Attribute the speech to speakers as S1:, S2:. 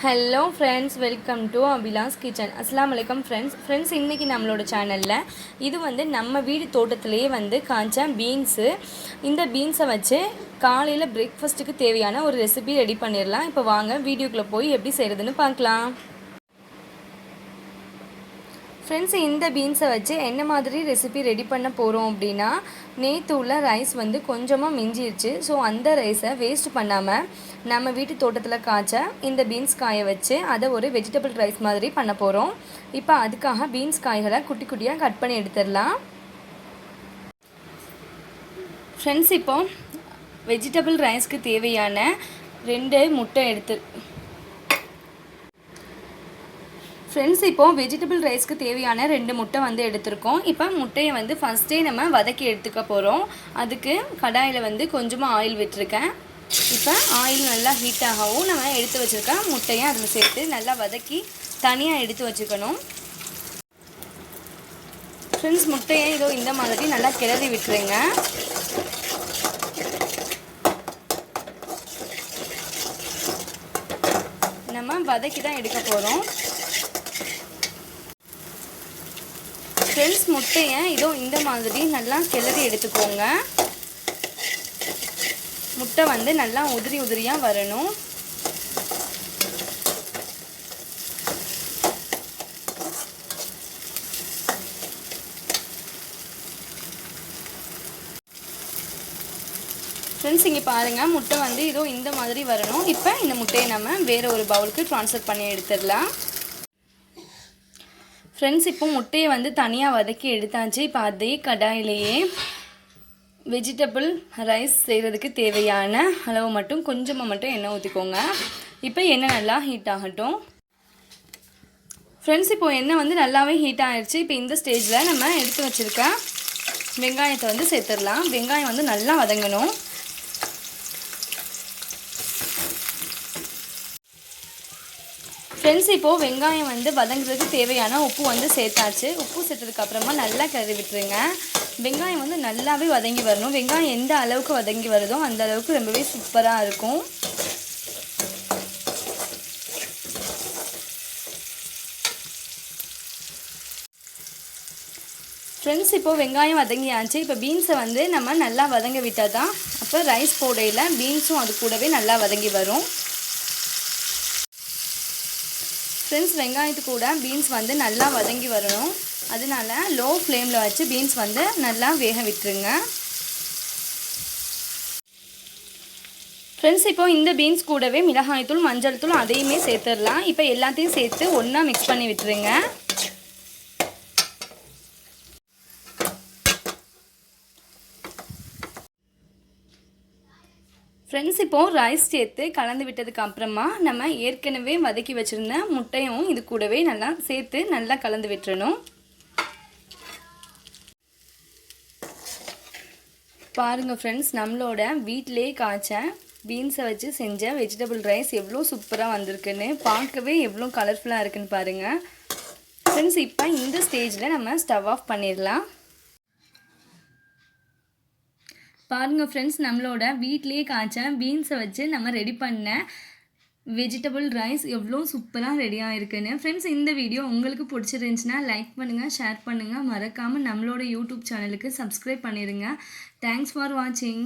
S1: Hello friends, welcome to Abhilash kitchen. அஸ்ஸலாமு அலைக்கும் friends இன்றைக்கி நம்மளோட சேனலில் இது நம்ம வீடு தோட்டத்திலேயே காய்ச்ச பீன்ஸு. இந்த பீன்ஸை வச்சு காலையில் பிரேக்ஃபாஸ்ட்டுக்கு தேவையான ஒரு ரெசிபி ரெடி பண்ணிடலாம். இப்போ வாங்க வீடியோக்குள்ளே போய் எப்படி செய்கிறதுன்னு பார்க்கலாம். ஃப்ரெண்ட்ஸ், இந்த பீன்ஸை வச்சு என்ன மாதிரி ரெசிபி ரெடி பண்ண போகிறோம் அப்படின்னா, நேற்று உள்ள ரைஸ் கொஞ்சமாக மிஞ்சிருச்சு. ஸோ அந்த ரைஸை வேஸ்ட் பண்ணாமல் நம்ம வீட்டு தோட்டத்தில் காய்ச்ச இந்த பீன்ஸ் காயை வச்சு அதை ஒரு வெஜிடபிள் ரைஸ் மாதிரி பண்ண போகிறோம். இப்போ அதுக்காக பீன்ஸ் காய்களை குட்டி குட்டியாக கட் பண்ணி எடுத்துடலாம். ஃப்ரெண்ட்ஸ், இப்போ வெஜிடபிள் ரைஸ்க்கு தேவையான 2 முட்டை ஃப்ரெண்ட்ஸ், இப்போது வெஜிடபிள் ரைஸ்க்கு தேவையான 2 முட்டை எடுத்திருக்கோம். இப்போ முட்டையை ஃபஸ்ட்டே நம்ம வதக்கி எடுத்துக்க போகிறோம். அதுக்கு கடாயில் கொஞ்சமாக ஆயில் விட்டுருக்கேன். இப்போ ஆயில் நல்லா ஹீட் ஆகவும் நம்ம எடுத்து வச்சுருக்க முட்டையை அதில் சேர்த்து நல்லா வதக்கி தனியாக எடுத்து வச்சுக்கணும். ஃப்ரெண்ட்ஸ், முட்டையை இதோ இந்த மாதிரி நல்லா கிளறி விட்டுருங்க. நம்ம வதக்கி தான் எடுக்க போகிறோம். ஃப்ரெண்ட்ஸ், முட்டையை இதோ இந்த மாதிரி நல்லா கிளறி எடுத்துக்கோங்க. முட்டை நல்லா உதிரி உதிரியாக வரணும். ஃப்ரெண்ட்ஸ், இங்கே பாருங்கள், முட்டை இதோ இந்த மாதிரி வரணும். இப்போ இந்த முட்டையை நம்ம வேறு ஒரு பவுலுக்கு ட்ரான்ஸ்ஃபர் பண்ணி எடுத்துடலாம். ஃப்ரெண்ட்ஸ், இப்போ முட்டையை தனியாக வதக்கி எடுத்தாச்சு. இப்போ அதே கடாயிலேயே வெஜிடபிள் ரைஸ் செய்கிறதுக்கு தேவையான அளவு மட்டும் கொஞ்சமாக மட்டும் எண்ணெய் ஊற்றிக்கோங்க. இப்போ எண்ணெய் நல்லா ஹீட் ஆகட்டும். ஃப்ரெண்ட்ஸ், இப்போ எண்ணெய் நல்லாவே ஹீட் ஆகிடுச்சு. இப்போ இந்த ஸ்டேஜில் நம்ம எடுத்து வச்சுருக்க வெங்காயத்தை சேர்த்துடலாம். வெங்காயம் நல்லா வதங்கணும். ஃப்ரெண்ட்ஸ், இப்போது வெங்காயம் வதங்குறதுக்கு தேவையான உப்பு சேர்த்தாச்சு. உப்பு சேர்த்ததுக்கப்புறமா நல்லா கிளறி விட்டுருங்க. வெங்காயம் நல்லாவே வதங்கி வரணும். வெங்காயம் எந்த அளவுக்கு வதங்கி வருதோ அந்த அளவுக்கு ரொம்பவே சூப்பராக இருக்கும். ஃப்ரெண்ட்ஸ், இப்போது வெங்காயம் வதங்கியாச்சு. இப்போ பீன்ஸை நம்ம நல்லா வதங்க விட்டால் தான் அப்போ ரைஸ் போடையில் பீன்ஸும் அது கூடவே நல்லா வதங்கி வரும். ஃப்ரெண்ட்ஸ், வெங்காயத்து கூட பீன்ஸ் நல்லா வதங்கி வரணும். அதனால லோ ஃப்ளேமில் வச்சு பீன்ஸ் நல்லா வேக விட்டுருங்க. ஃப்ரெண்ட்ஸ், இப்போ இந்த பீன்ஸ் கூடவே மிளகாய்த்தூள், மஞ்சள் தூள் அதையுமே சேர்த்துடலாம். இப்போ எல்லாத்தையும் சேர்த்து ஒன்றா மிக்ஸ் பண்ணி விட்டுருங்க. ஃப்ரெண்ட்ஸ், இப்போது ரைஸ் சேர்த்து கலந்து விட்டதுக்கு அப்புறமா நம்ம ஏற்கனவே வதக்கி வச்சுருந்த முட்டையும் இது கூடவே நல்லா சேர்த்து நல்லா கலந்து விட்டுறணும். பாருங்கள் ஃப்ரெண்ட்ஸ், நம்மளோட வீட்டிலே காய்ச்ச பீன்ஸை வச்சு செஞ்ச வெஜிடபிள் ரைஸ் எவ்வளோ சூப்பராக வந்திருக்குன்னு, பார்க்கவே எவ்வளோ கலர்ஃபுல்லாக இருக்குன்னு பாருங்கள். ஃப்ரெண்ட்ஸ், இப்போ இந்த ஸ்டேஜில் நம்ம ஸ்டவ் ஆஃப் பண்ணிடலாம். பாருங்கள் ஃப்ரெண்ட்ஸ், நம்மளோட வீட்டிலேயே காய்ச்ச பீன்ஸை வச்சு நம்ம ரெடி பண்ண வெஜிடபிள் ரைஸ் எவ்வளோ சூப்பராக ரெடியாக இருக்குன்னு. ஃப்ரெண்ட்ஸ், இந்த வீடியோ உங்களுக்கு பிடிச்சிருந்துச்சுன்னா லைக் பண்ணுங்கள், ஷேர் பண்ணுங்கள், மறக்காமல் நம்மளோட யூடியூப் சேனலுக்கு சப்ஸ்கிரைப் பண்ணிடுங்க. தேங்க்ஸ் ஃபார் வாட்சிங்.